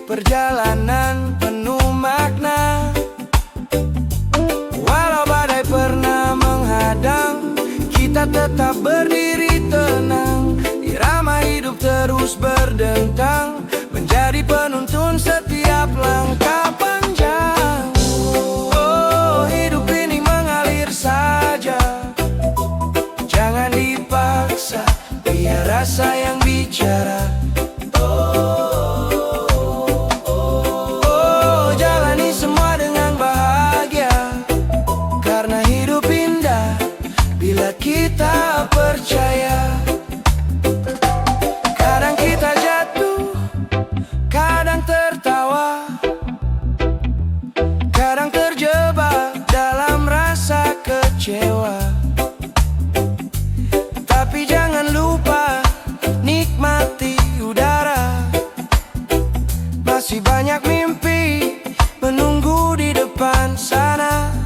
perjalanan penuh makna. Walau badai pernah menghadang, kita tetap berdiri tenang. Irama hidup terus berdentang, menjadi penuntun setiap langkah panjang. Oh, hidup ini mengalir saja, jangan dipaksa, biar rasa yang bicara. Oh, jalani semua dengan bahagia, karena hidup indah bila kita percaya. Kadang kita jatuh, kadang tertawa, kadang terjebak dalam rasa kecewa. Tapi jangan lupa nikmati udara, masih banyak mimpi menunggu di depan sana.